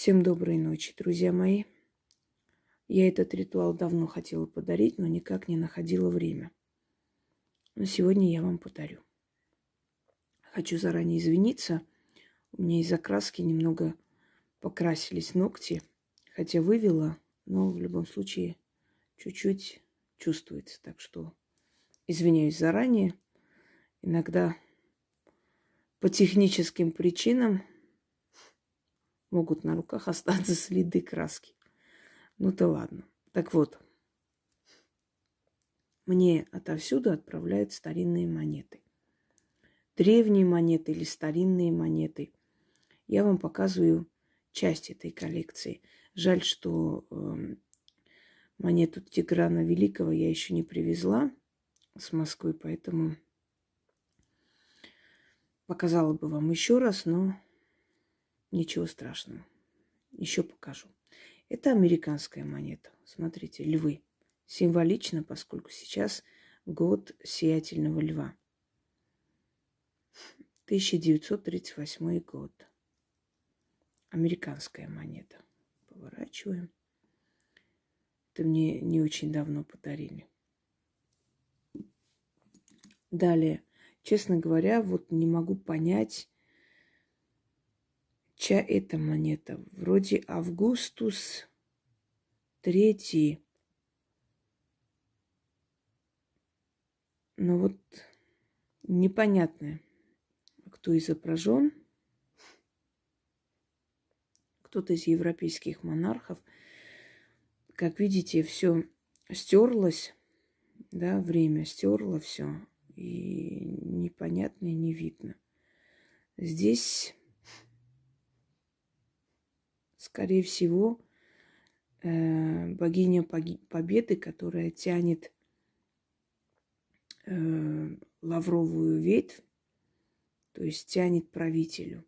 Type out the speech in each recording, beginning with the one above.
Всем доброй ночи, друзья мои. Я этот ритуал давно хотела подарить, но никак не находила время. Но сегодня я вам подарю. Хочу заранее извиниться. У меня из-за краски немного покрасились ногти. Хотя вывела, но в любом случае чуть-чуть чувствуется. Так что извиняюсь заранее. Иногда по техническим причинам могут на руках остаться следы краски. Ну-то ладно. Так вот, мне отовсюду отправляют старинные монеты. Древние монеты или старинные монеты. Я вам показываю часть этой коллекции. Жаль, что монету Тиграна Великого я еще не привезла с Москвы, поэтому показала бы вам еще раз, но ничего страшного. Еще покажу. Это американская монета. Смотрите, львы. Символично, поскольку сейчас год сиятельного льва. 1938 год. Американская монета. Поворачиваем. Это мне не очень давно подарили. Далее. Честно говоря, вот не могу понять, чья это монета. Вроде Августус III. Но вот непонятно, кто изображен. Кто-то из европейских монархов. Как видите, все стерлось, да, время стерло все. И непонятно, и не видно. Здесь, скорее всего, богиня Победы, которая тянет лавровую ветвь, то есть тянет правителю.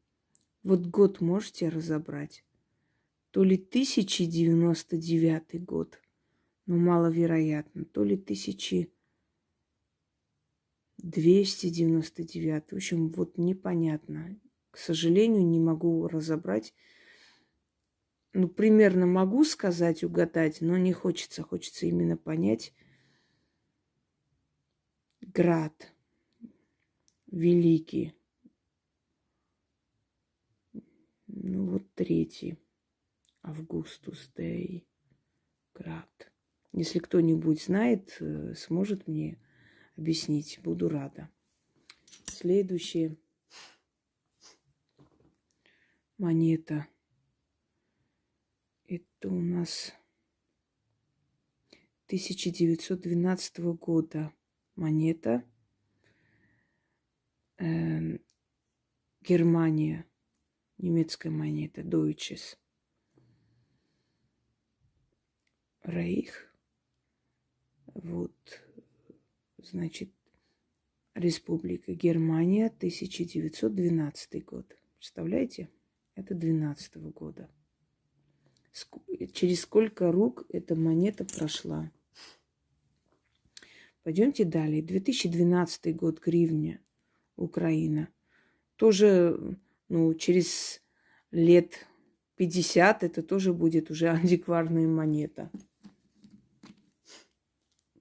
Вот год можете разобрать? То ли 1099 год, но маловероятно, то ли 1299. В общем, вот непонятно. К сожалению, не могу разобрать. Ну, примерно могу сказать, угадать, но не хочется. Хочется именно понять. Град великий. Ну, вот третий. Августус Дей. Град. Если кто-нибудь знает, сможет мне объяснить, буду рада. Следующая монета. Это у нас 1912 года монета. Германия. Немецкая монета. Deutsches. Рейх. Вот. Значит, Республика Германия, 1912 год. Представляете? Это 12 года. Через сколько рук эта монета прошла? Пойдемте далее. 2012 год, гривня, Украина. Тоже, через лет 50 это тоже будет уже антикварная монета.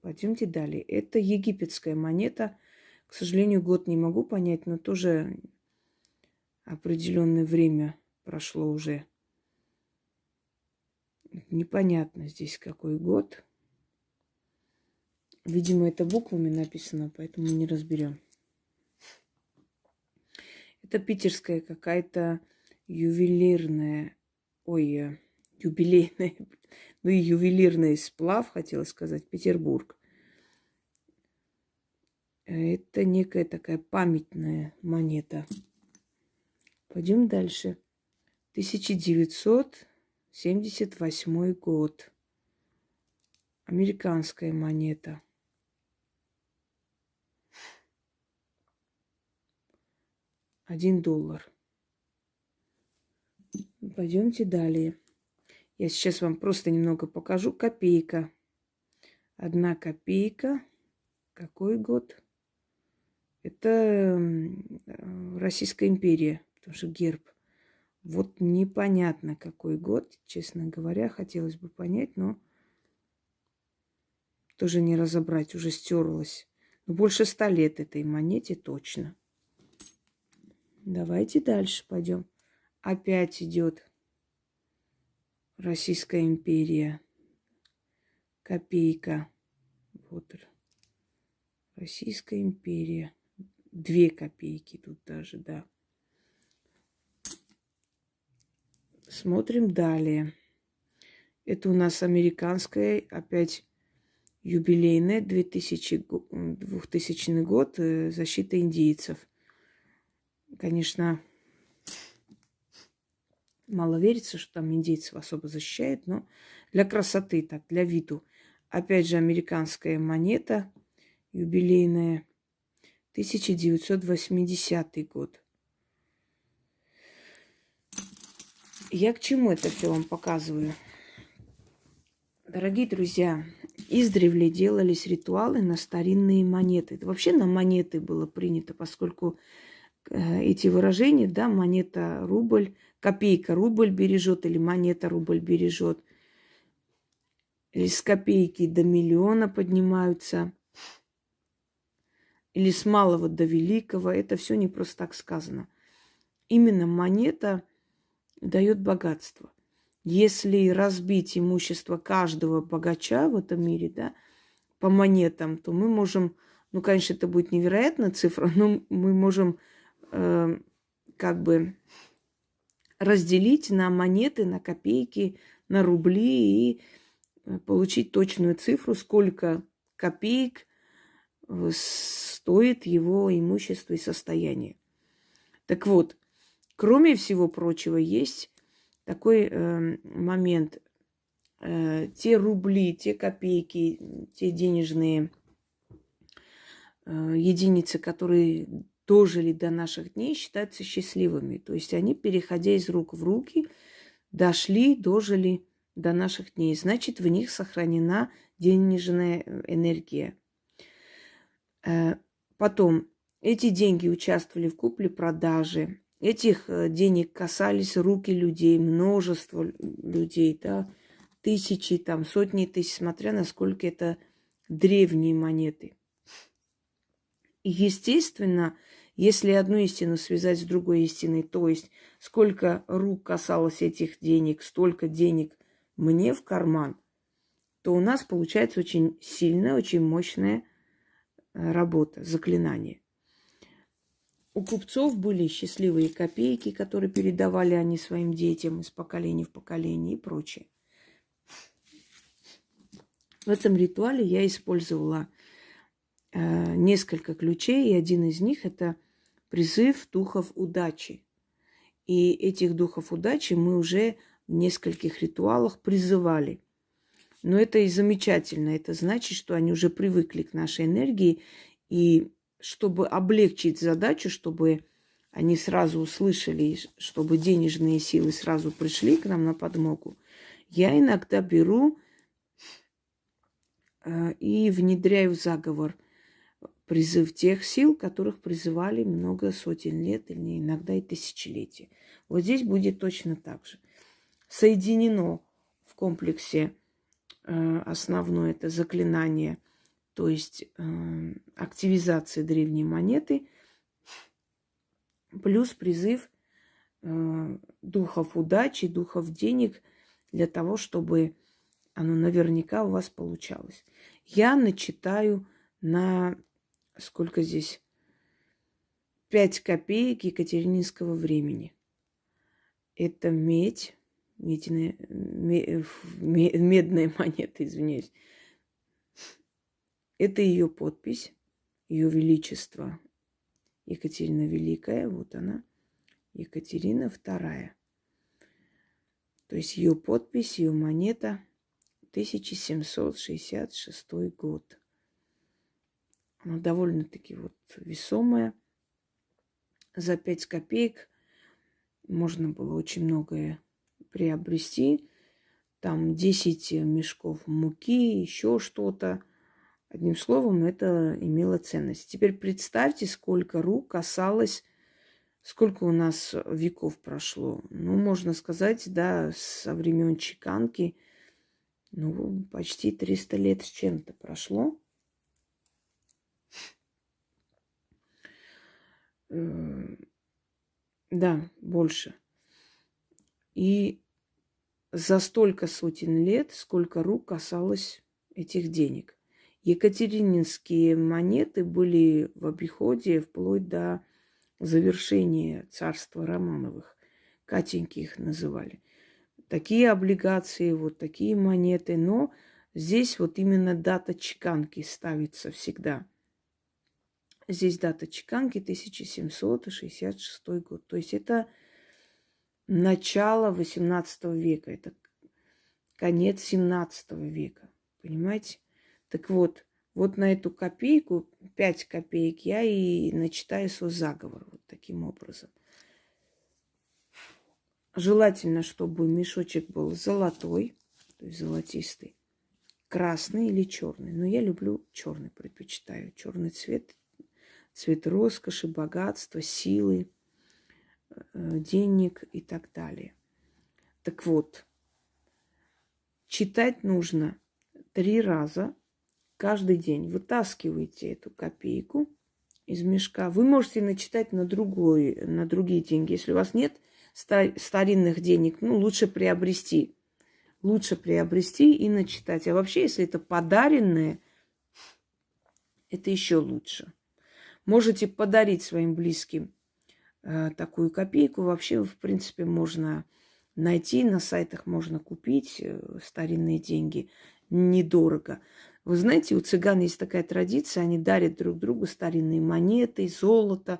Пойдемте далее. Это египетская монета. К сожалению, год не могу понять, но тоже определенное время прошло уже. Непонятно здесь какой год. Видимо, это буквами написано, поэтому не разберем. Это питерская какая-то ювелирная, юбилейная, и ювелирный сплав, хотела сказать, Петербург. Это некая такая памятная монета. Пойдем дальше. 1978 год. Американская монета. $1. Пойдемте далее. Я сейчас вам просто немного покажу. Копейка. 1 копейка. Какой год? Это Российская империя, потому что герб Вот непонятно, какой год, честно говоря, хотелось бы понять, но тоже не разобрать, уже стерлась. Но больше 100 лет этой монете точно. Давайте дальше пойдем. Опять идет Российская империя. Копейка. Вот Российская империя. 2 копейки тут даже, да. Смотрим далее. Это у нас американская, опять юбилейная, 2000 год, защита индейцев. Конечно, мало верится, что там индейцев особо защищают, но для красоты, так, для виду. Опять же, американская монета юбилейная, 1980 год. Я к чему это все вам показываю? Дорогие друзья, издревле делались ритуалы на старинные монеты. Это вообще на монеты было принято, поскольку эти выражения, да, монета рубль, копейка рубль бережет, или монета рубль бережет, или с копейки до миллиона поднимаются, или с малого до великого. Это все не просто так сказано. Именно монета дает богатство. Если разбить имущество каждого богача в этом мире, да, по монетам, то мы можем, ну, конечно, это будет невероятная цифра, но мы можем как бы разделить на монеты, на копейки, на рубли и получить точную цифру, сколько копеек стоит его имущество и состояние. Так вот, кроме всего прочего, есть такой момент. Те рубли, те копейки, те денежные единицы, которые дожили до наших дней, считаются счастливыми. То есть они, переходя из рук в руки, дожили до наших дней. Значит, в них сохранена денежная энергия. Потом, эти деньги участвовали в купле-продаже. Этих денег касались руки людей, множество людей, да, тысячи, там, сотни тысяч, смотря насколько это древние монеты. И, естественно, если одну истину связать с другой истиной, то есть сколько рук касалось этих денег, столько денег мне в карман, то у нас получается очень сильная, очень мощная работа, заклинание. У купцов были счастливые копейки, которые передавали они своим детям из поколения в поколение и прочее. В этом ритуале я использовала несколько ключей, и один из них – это призыв духов удачи. И этих духов удачи мы уже в нескольких ритуалах призывали. Но это и замечательно. Это значит, что они уже привыкли к нашей энергии. И чтобы облегчить задачу, чтобы они сразу услышали, чтобы денежные силы сразу пришли к нам на подмогу, я иногда беру и внедряю в заговор призыв тех сил, которых призывали много сотен лет или иногда и тысячелетия. Вот здесь будет точно так же. Соединено в комплексе основное это заклинание, то есть активизация древней монеты, плюс призыв духов удачи, духов денег для того, чтобы оно наверняка у вас получалось. Я начитаю на сколько здесь? 5 копеек екатерининского времени. Это медь, медная монета, извиняюсь. Это ее подпись, ее величество Екатерина Великая, вот она, Екатерина II. То есть ее подпись, ее монета, 1766 год. Она довольно-таки вот весомая. За 5 копеек можно было очень многое приобрести. Там 10 мешков муки, еще что-то. Одним словом, это имело ценность. Теперь представьте, сколько рук касалось Сколько у нас веков прошло? Ну, можно сказать, да, со времен чеканки, ну, почти 300 лет с чем-то прошло. Да, больше. И за столько сотен лет, сколько рук касалось этих денег. Екатерининские монеты были в обиходе вплоть до завершения царства Романовых. Катеньки их называли. Такие облигации, вот такие монеты. Но здесь вот именно дата чеканки ставится всегда. Здесь дата чеканки 1766 год. То есть это начало XVIII века. Это конец XVII века. Понимаете? Так вот, вот на эту копейку, 5 копеек, я и начитаю свой заговор вот таким образом. Желательно, чтобы мешочек был золотой, то есть золотистый, красный или черный. Но я люблю черный, предпочитаю. Черный цвет, цвет роскоши, богатства, силы, денег и так далее. Так вот, читать нужно 3 раза каждый день. Вытаскиваете эту копейку из мешка. Вы можете начитать на другие деньги. Если у вас нет старинных денег, ну, лучше приобрести. Лучше приобрести и начитать. А вообще, если это подаренное, это еще лучше. Можете подарить своим близким такую копейку. Вообще, в принципе, можно найти, на сайтах можно купить старинные деньги недорого. Вы знаете, у цыган есть такая традиция, они дарят друг другу старинные монеты, золото.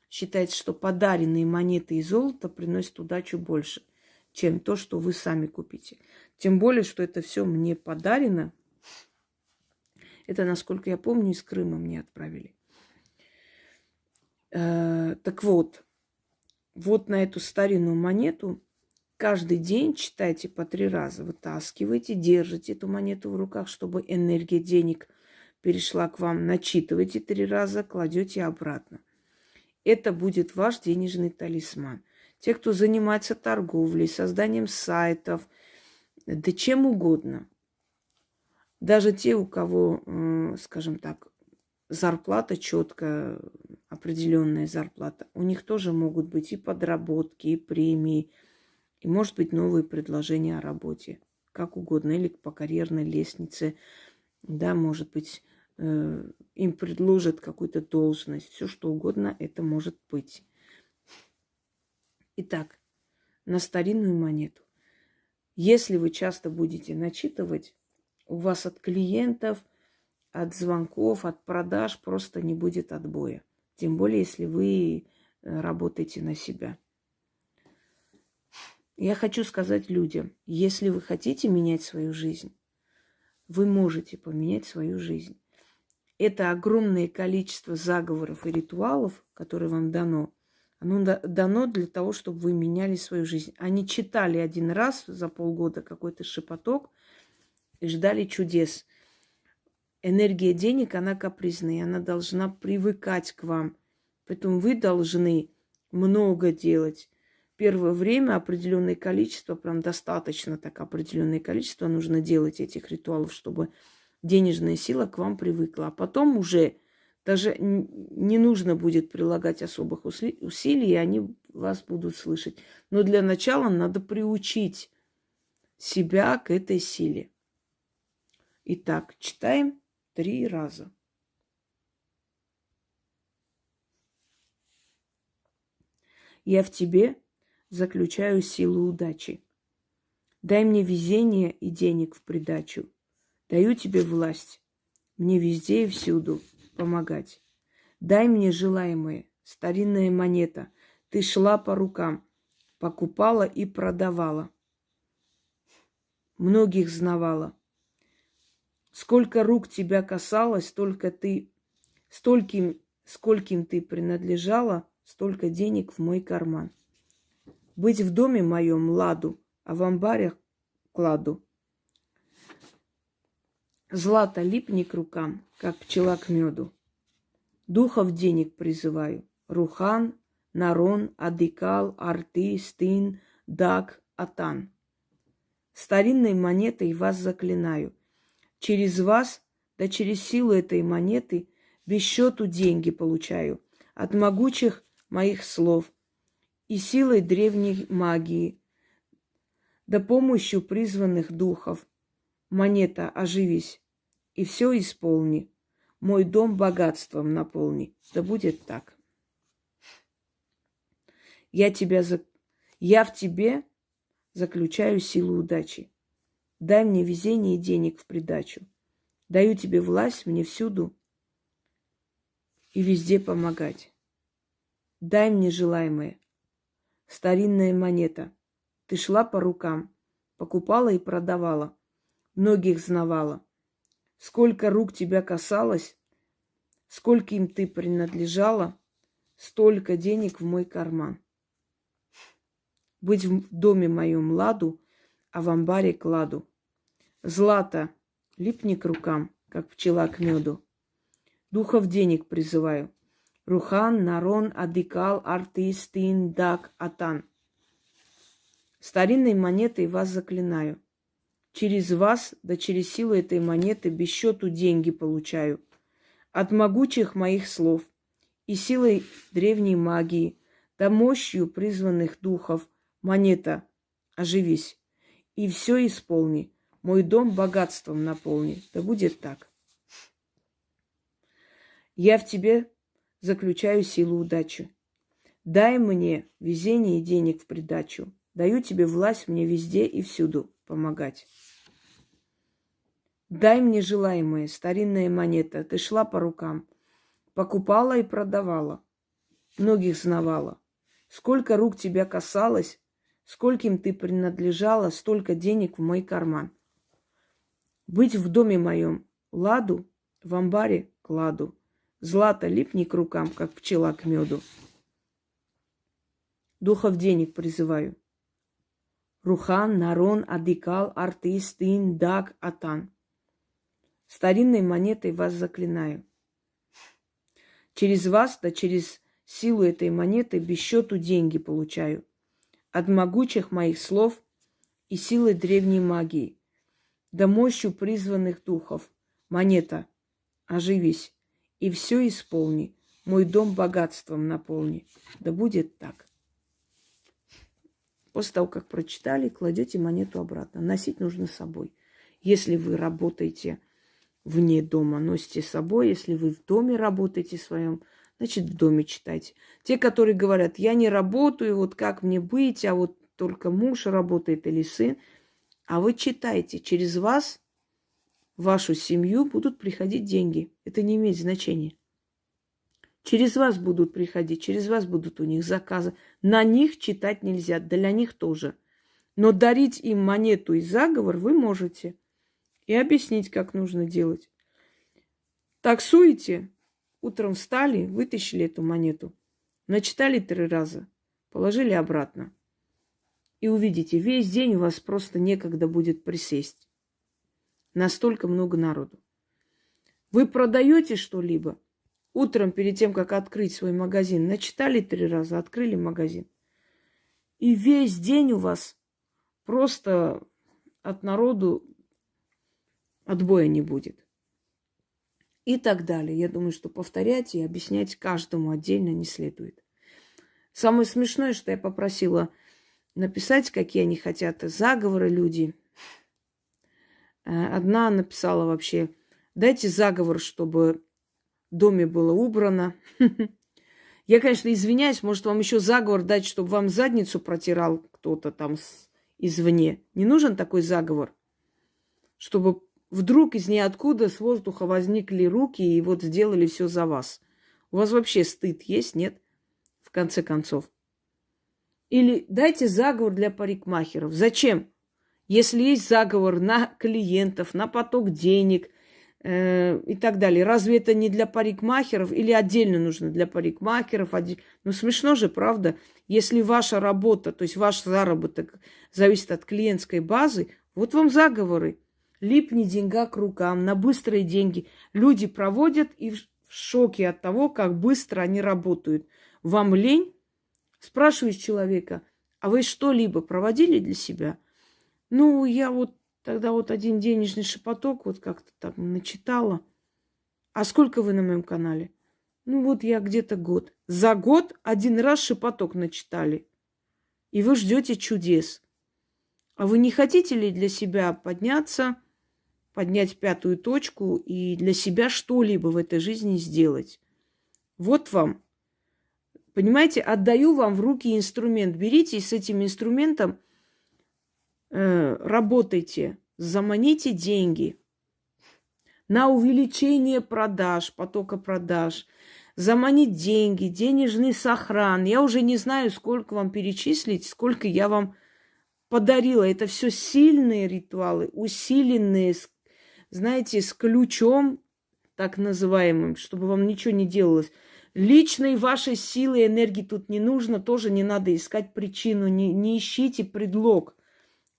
Считается, что подаренные монеты и золото приносят удачу больше, чем то, что вы сами купите. Тем более, что это все мне подарено. Это, насколько я помню, из Крыма мне отправили. Так вот, вот на эту старинную монету каждый день читайте по 3 раза. Вытаскивайте, держите эту монету в руках, чтобы энергия денег перешла к вам. Начитывайте 3 раза, кладете обратно. Это будет ваш денежный талисман. Те, кто занимается торговлей, созданием сайтов, да чем угодно. Даже те, у кого, скажем так, зарплата четко, определенная зарплата, у них тоже могут быть и подработки, и премии, и, может быть, новые предложения о работе. Как угодно. Или по карьерной лестнице. Да, может быть, им предложат какую-то должность. Все, что угодно, это может быть. Итак, на старинную монету. Если вы часто будете начитывать, у вас от клиентов, от звонков, от продаж просто не будет отбоя. Тем более, если вы работаете на себя. Я хочу сказать людям, если вы хотите менять свою жизнь, вы можете поменять свою жизнь. Это огромное количество заговоров и ритуалов, которые вам дано, оно дано для того, чтобы вы меняли свою жизнь. Они читали один раз за полгода какой-то шепоток и ждали чудес. Энергия денег, она капризная, она должна привыкать к вам. Поэтому вы должны много делать. Первое время определенное количество, прям достаточно так определенное количество нужно делать этих ритуалов, чтобы денежная сила к вам привыкла. А потом уже даже не нужно будет прилагать особых усилий, и они вас будут слышать. Но для начала надо приучить себя к этой силе. Итак, читаем 3 раза. Я в тебе заключаю силу удачи. Дай мне везение и денег в придачу. Даю тебе власть, мне везде и всюду помогать. Дай мне желаемое, старинная монета. Ты шла по рукам, покупала и продавала. Многих знавала. Сколько рук тебя касалось, скольким ты принадлежала, столько денег в мой карман. Быть в доме моем ладу, а в амбарях кладу. Злато липни к рукам, как пчела к меду. Духов денег призываю. Рухан, Нарон, Адикал, Арты, Стин, Даг, Атан. Старинной монетой вас заклинаю. Через вас, да через силу этой монеты, без счету деньги получаю. От могучих моих слов и силой древней магии, да помощью призванных духов. Монета, оживись, и все исполни. Мой дом богатством наполни. Да будет так. Я в тебе заключаю силу удачи. Дай мне везение и денег в придачу. Даю тебе власть мне всюду и везде помогать. Дай мне желаемое. Старинная монета. Ты шла по рукам, покупала и продавала, многих знавала. Сколько рук тебя касалось, скольким ты принадлежала, столько денег в мой карман. Быть в доме моем ладу, а в амбаре кладу. Злато липни к рукам, как пчела к меду. Духов денег призываю. Рухан, Нарон, Адикал, Арты, Стин, Даг, Атан. Старинной монетой вас заклинаю. Через вас, да через силу этой монеты, без счету деньги получаю. От могучих моих слов и силой древней магии, да мощью призванных духов, монета, оживись, и все исполни. Мой дом богатством наполни. Да будет так. Я в тебе заключаю силу удачи. Дай мне везение и денег в придачу. Даю тебе власть мне везде и всюду помогать. Дай мне желаемое, старинная монета. Ты шла по рукам, покупала и продавала, многих знавала. Сколько рук тебя касалось, скольким ты принадлежала, столько денег в мой карман. Быть в доме моем ладу, в амбаре кладу. Злато липни к рукам, как пчела к меду. Духов денег призываю. Рухан, Нарон, Адикал, Арты, Стин, Даг, Атан. Старинной монетой вас заклинаю. Через вас, да через силу этой монеты, без счету деньги получаю. От могучих моих слов и силы древней магии, да мощью призванных духов. Монета, оживись, и все исполни. Мой дом богатством наполни. Да будет так. После того, как прочитали, кладете монету обратно. Носить нужно с собой. Если вы работаете вне дома, носите с собой. Если вы в доме работаете своем, значит, в доме читайте. Те, которые говорят, я не работаю, вот как мне быть, а вот только муж работает или сын. А вы читайте. Через вас, в вашу семью будут приходить деньги. Это не имеет значения. Через вас будут приходить, через вас будут у них заказы. На них читать нельзя, для них тоже. Но дарить им монету и заговор вы можете. И объяснить, как нужно делать. Таксуете, утром встали, вытащили эту монету, начитали 3 раза, положили обратно. И увидите, весь день у вас просто некогда будет присесть. Настолько много народу. Вы продаете что-либо, утром, перед тем, как открыть свой магазин, начитали 3 раза, открыли магазин. И весь день у вас просто от народу отбоя не будет. И так далее. Я думаю, что повторять и объяснять каждому отдельно не следует. Самое смешное, что я попросила написать, какие они хотят заговоры люди. Одна написала вообще, дайте заговор, чтобы в доме было убрано. Я, конечно, извиняюсь, может, вам еще заговор дать, чтобы вам задницу протирал кто-то там извне. Не нужен такой заговор, чтобы вдруг из ниоткуда с воздуха возникли руки и вот сделали все за вас. У вас вообще стыд есть, нет? В конце концов. Или дайте заговор для парикмахеров. Зачем? Если есть заговор на клиентов, на поток денег и так далее. Разве это не для парикмахеров или отдельно нужно для парикмахеров? Ну, смешно же, правда? Если ваша работа, то есть ваш заработок зависит от клиентской базы, вот вам заговоры. Липни деньга к рукам, на быстрые деньги. Люди проводят и в шоке от того, как быстро они работают. Вам лень Спрашиваешь человека, а вы что-либо проводили для себя? Ну, я вот тогда вот один денежный шепоток вот как-то так начитала. А сколько вы на моем канале? Ну, вот я где-то год. За год один раз шепоток начитали. И вы ждете чудес. А вы не хотите ли для себя подняться, поднять пятую точку и для себя что-либо в этой жизни сделать? Вот вам. Понимаете, отдаю вам в руки инструмент. Берите и с этим инструментом работайте. Заманите деньги на увеличение продаж, потока продаж. Заманить деньги, денежный сохран. Я уже не знаю, сколько вам перечислить, сколько я вам подарила. Это все сильные ритуалы, усиленные, знаете, с ключом, так называемым, чтобы вам ничего не делалось. Личной вашей силы и энергии тут не нужно, тоже не надо искать причину, не ищите предлог.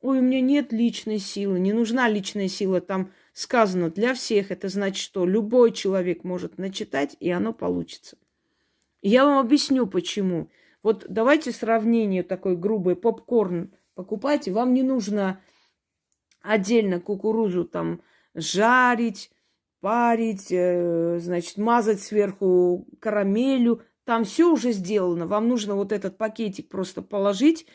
Ой, у меня нет личной силы, не нужна личная сила. Там сказано для всех, это значит, что любой человек может начитать, и оно получится. И я вам объясню, почему. Вот давайте сравнение такое грубое. Попкорн покупайте, вам не нужно отдельно кукурузу там жарить, парить, значит, мазать сверху карамелью. Там все уже сделано. Вам нужно вот этот пакетик просто положить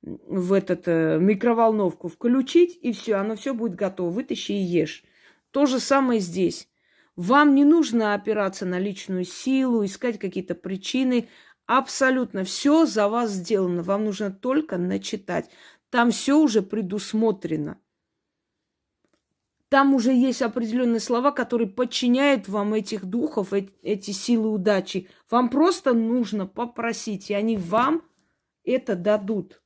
в этот микроволновку, включить, и все, оно все будет готово. Вытащи и ешь. То же самое здесь. Вам не нужно опираться на личную силу, искать какие-то причины. Абсолютно все за вас сделано. Вам нужно только начитать. Там все уже предусмотрено. Там уже есть определенные слова, которые подчиняют вам этих духов, эти силы удачи. Вам просто нужно попросить, и они вам это дадут.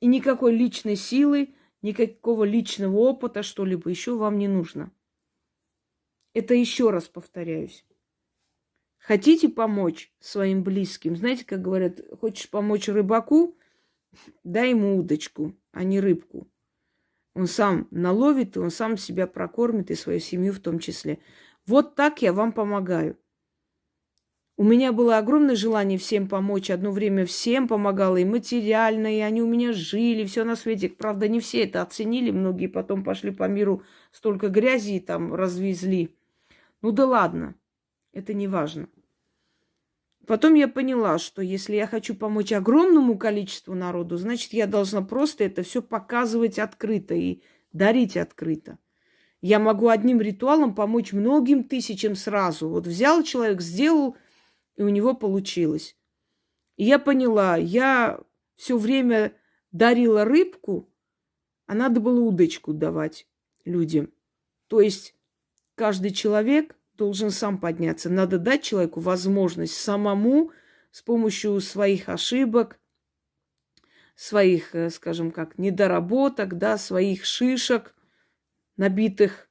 И никакой личной силы, никакого личного опыта, что-либо еще вам не нужно. Это еще раз повторяюсь. Хотите помочь своим близким? Знаете, как говорят, хочешь помочь рыбаку, дай ему удочку, а не рыбку. Он сам наловит, и он сам себя прокормит, и свою семью в том числе. Вот так я вам помогаю. У меня было огромное желание всем помочь. Одно время всем помогала, и материально, и они у меня жили, все на свете. Правда, не все это оценили, многие потом пошли по миру, столько грязи там развезли. Ну да ладно, это не важно. Потом я поняла, что если я хочу помочь огромному количеству народу, значит, я должна просто это все показывать открыто и дарить открыто. Я могу одним ритуалом помочь многим тысячам сразу. Вот взял человек, сделал, и у него получилось. И я поняла, я все время дарила рыбку, а надо было удочку давать людям. То есть каждый человек должен сам подняться. Надо дать человеку возможность самому с помощью своих ошибок, своих, скажем как, недоработок, да, своих шишек набитых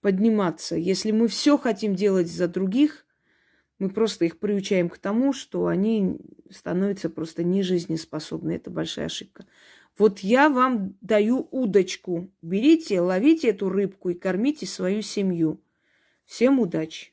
подниматься. Если мы все хотим делать за других, мы просто их приучаем к тому, что они становятся просто нежизнеспособны. Это большая ошибка. Вот я вам даю удочку. Берите, ловите эту рыбку и кормите свою семью. Всем удачи!